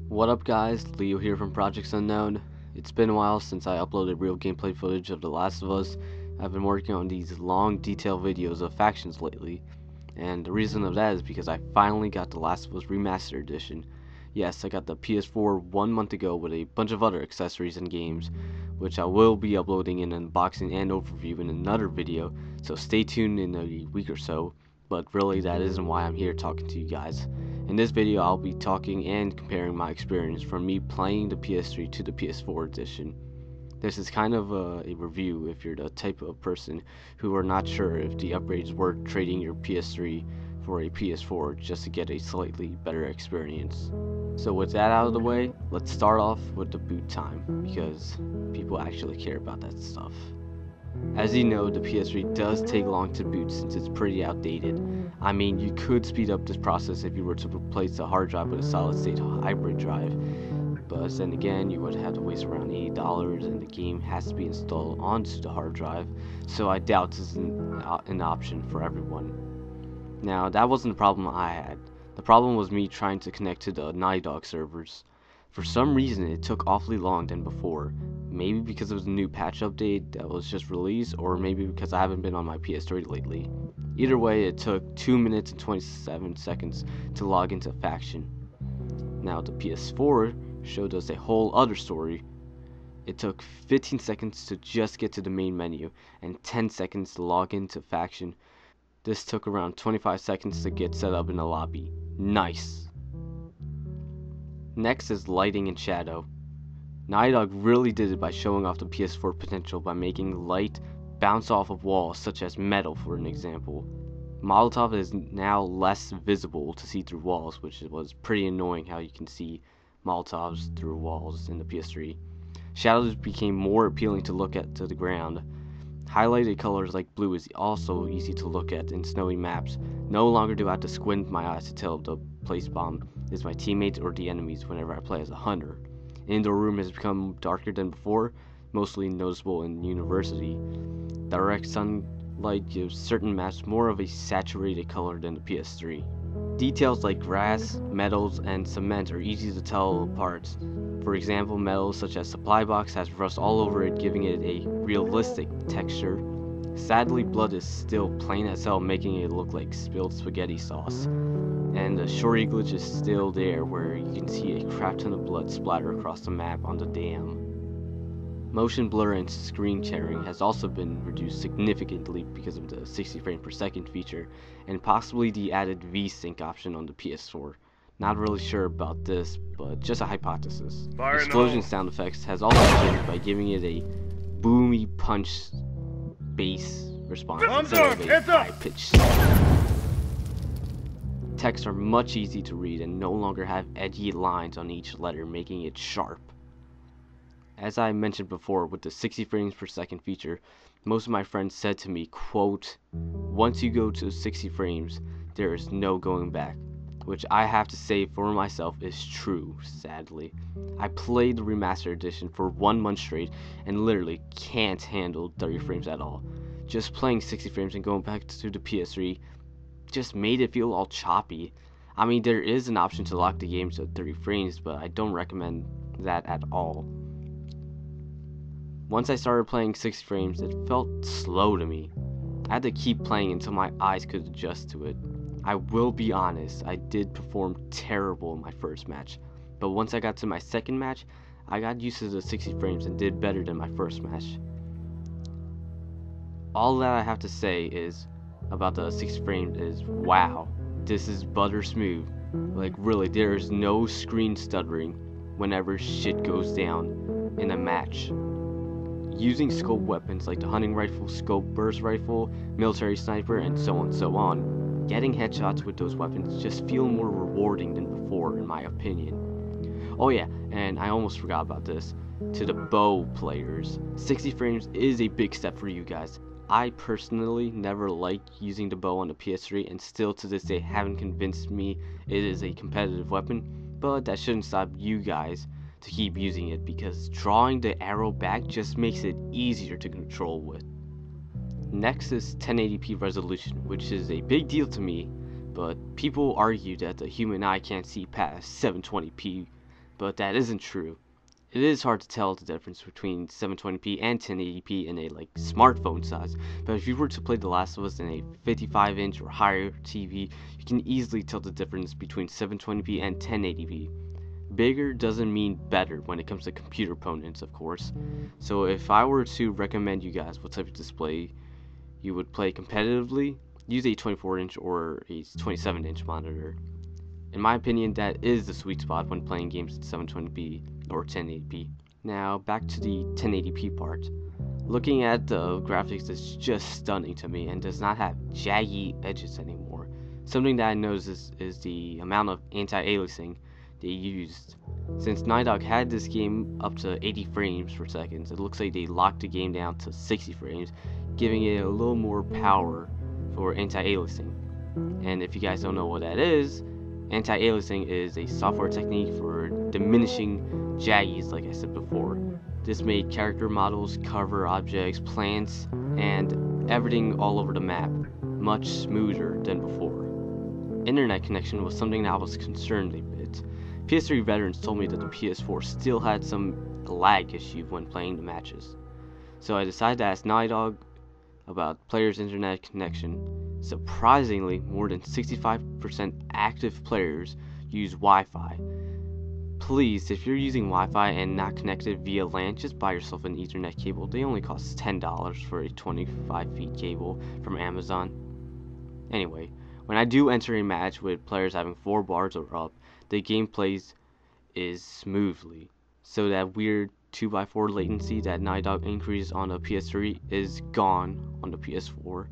What up guys, Leo here from Projects Unknown. It's been a while since I uploaded real gameplay footage of The Last of Us. I've been working on these long detailed videos of factions lately, and the reason of that is because I finally got The Last of Us Remastered Edition. Yes, I got the PS4 1 month ago with a bunch of other accessories and games, which I will be uploading in an unboxing and overview in another video, so stay tuned in a week or so. But really that isn't why I'm here talking to you guys. In this video, I'll be talking and comparing my experience from me playing the PS3 to the PS4 edition. This is kind of a review if you're the type of person who are not sure if the upgrades worth trading your PS3 for a PS4 just to get a slightly better experience. So with that out of the way, let's start off with the boot time, because people actually care about that stuff. As you know, the PS3 does take long to boot since it's pretty outdated. I mean, you could speed up this process if you were to replace the hard drive with a solid state hybrid drive, but then again, you would have to waste around $80 and the game has to be installed onto the hard drive, so I doubt this is an option for everyone. Now, that wasn't the problem I had. The problem was me trying to connect to the Naughty Dog servers. For some reason, it took awfully long than before. Maybe because it was a new patch update that was just released, or maybe because I haven't been on my PS3 lately. Either way, it took 2 minutes and 27 seconds to log into Faction. Now, the PS4 showed us a whole other story. It took 15 seconds to just get to the main menu, and 10 seconds to log into Faction. This took around 25 seconds to get set up in the lobby. Nice! Next is lighting and shadow. Naughty Dog really did it by showing off the PS4 potential by making light bounce off of walls, such as metal for an example. Molotov is now less visible to see through walls, which was pretty annoying how you can see Molotovs through walls in the PS3. Shadows became more appealing to look at to the ground. Highlighted colors like blue is also easy to look at in snowy maps. No longer do I have to squint my eyes to tell if the place bomb is my teammates or the enemies whenever I play as a hunter. Indoor room has become darker than before, mostly noticeable in university. Direct sunlight gives certain maps more of a saturated color than the PS3. Details like grass, metals, and cement are easy to tell apart. For example, metals such as supply box has rust all over it, giving it a realistic texture. Sadly, blood is still plain as hell, making it look like spilled spaghetti sauce. And the shorty glitch is still there, where you can see a crap ton of blood splatter across the map on the dam. Motion blur and screen tearing has also been reduced significantly because of the 60 frames per second feature, and possibly the added V-Sync option on the PS4. Not really sure about this, but just a hypothesis. Explosion sound effects has also changed by giving it a boomy punch bass response instead of a high-pitched. Texts are much easier to read and no longer have edgy lines on each letter, making it sharp. As I mentioned before, with the 60 frames per second feature, most of my friends said to me, quote, "Once you go to 60 frames, there is no going back," which I have to say for myself is true, sadly. I played the Remastered Edition for 1 month straight and literally can't handle 30 frames at all. Just playing 60 frames and going back to the PS3 just made it feel all choppy. I mean, there is an option to lock the game to 30 frames, but I don't recommend that at all. Once I started playing 60 frames, it felt slow to me. I had to keep playing until my eyes could adjust to it. I will be honest, I did perform terrible in my first match, but once I got to my second match, I got used to the 60 frames and did better than my first match. All that I have to say is about the 60 frames is, wow, this is butter smooth. Like really, there is no screen stuttering whenever shit goes down in a match. Using scope weapons like the hunting rifle, scope burst rifle, military sniper, and so on, getting headshots with those weapons just feel more rewarding than before, in my opinion. Oh yeah, and I almost forgot about this. To the bow players, 60 frames is a big step for you guys. I personally never liked using the bow on the PS3, and still to this day haven't convinced me it is a competitive weapon, but that shouldn't stop you guys to keep using it, because drawing the arrow back just makes it easier to control with. Next is 1080p resolution, which is a big deal to me, but people argue that the human eye can't see past 720p but that isn't true. It is hard to tell the difference between 720p and 1080p in a smartphone size, but if you were to play The Last of Us in a 55-inch or higher TV, you can easily tell the difference between 720p and 1080p. Bigger doesn't mean better when it comes to computer components, of course. So if I were to recommend you guys what type of display you would play competitively, use a 24-inch or a 27-inch monitor. In my opinion, that is the sweet spot when playing games at 720p or 1080p. Now, back to the 1080p part. Looking at the graphics is just stunning to me and does not have jaggy edges anymore. Something that I noticed is the amount of anti-aliasing they used. Since Naughty Dog had this game up to 80 frames per second, it looks like they locked the game down to 60 frames, giving it a little more power for anti-aliasing. And if you guys don't know what that is, anti-aliasing is a software technique for diminishing jaggies, like I said before. This made character models, cover objects, plants, and everything all over the map much smoother than before. Internet connection was something that I was concerned a bit. PS3 veterans told me that the PS4 still had some lag issue when playing the matches. So I decided to ask Naughty Dog about players' internet connection. Surprisingly, more than 65% active players use Wi-Fi. Please, if you're using Wi-Fi and not connected via LAN, just buy yourself an Ethernet cable. They only cost $10 for a 25 feet cable from Amazon. Anyway, when I do enter a match with players having 4 bars or up, the gameplay is smoothly. So that weird 2x4 latency that Naughty Dog increased on the PS3 is gone on the PS4.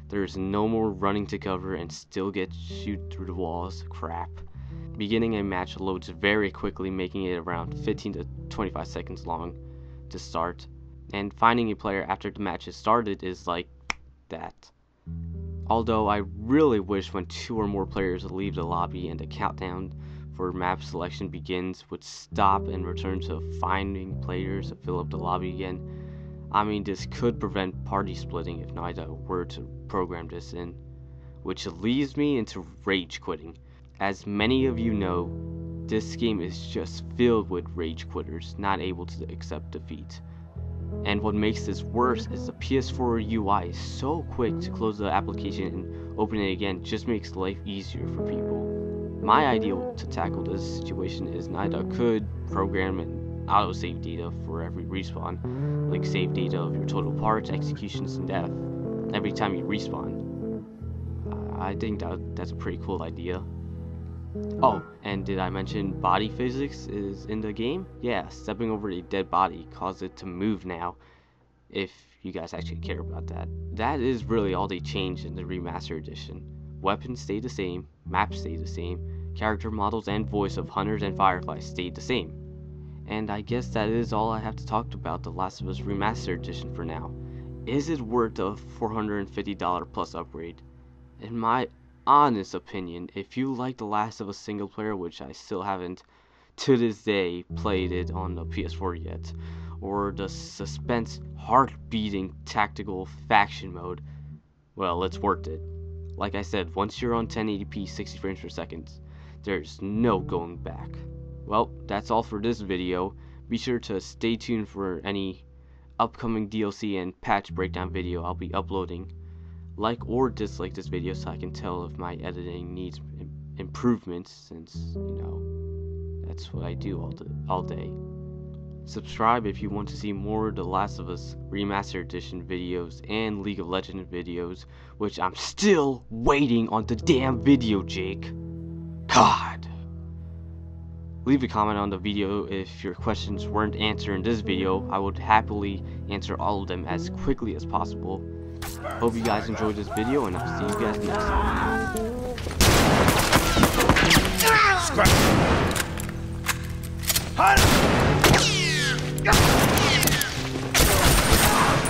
There's no more running to cover and still get shoot through the walls crap. Beginning a match loads very quickly, making it around 15 to 25 seconds long to start. And finding a player after the match has started is like that. Although I really wish when 2 or more players leave the lobby and the countdown for map selection begins would stop and return to finding players to fill up the lobby again. I mean, this could prevent party splitting if Naughty Dog were to program this in, which leads me into rage quitting. As many of you know, this game is just filled with rage quitters not able to accept defeat. And what makes this worse is the PS4 UI is so quick to close the application and open it again just makes life easier for people. My idea to tackle this situation is Naughty Dog could program an autosave data for every respawn, like save data of your total parts, executions, and death every time you respawn. I think that's a pretty cool idea. Oh, and did I mention body physics is in the game? Yeah, stepping over a dead body causes it to move now, if you guys actually care about that. That is really all they changed in the Remastered edition. Weapons stayed the same, maps stayed the same, character models and voice of hunters and fireflies stayed the same. And I guess that is all I have to talk about The Last of Us Remastered edition for now. Is it worth a $450 plus upgrade? In my honest opinion, if you like The Last of Us single player, which I still haven't to this day played it on the PS4 yet, or the suspense heart-beating tactical faction mode, well, it's worth it. Like I said, once you're on 1080p 60 frames per second, there's no going back. Well, that's all for this video. Be sure to stay tuned for any upcoming DLC and patch breakdown video I'll be uploading. Like or dislike this video so I can tell if my editing needs improvements, since, you know, that's what I do all day. Subscribe if you want to see more The Last of Us Remastered Edition videos and League of Legends videos, which I'm still waiting on the damn video, Jake. God. Leave a comment on the video if your questions weren't answered in this video. I would happily answer all of them as quickly as possible. Hope you guys enjoyed this video, and I'll see you guys next time.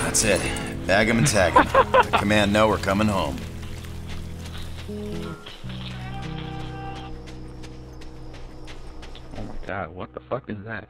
That's it. Bag him and tag him. The command know we're coming home. Oh my god, what the fuck is that?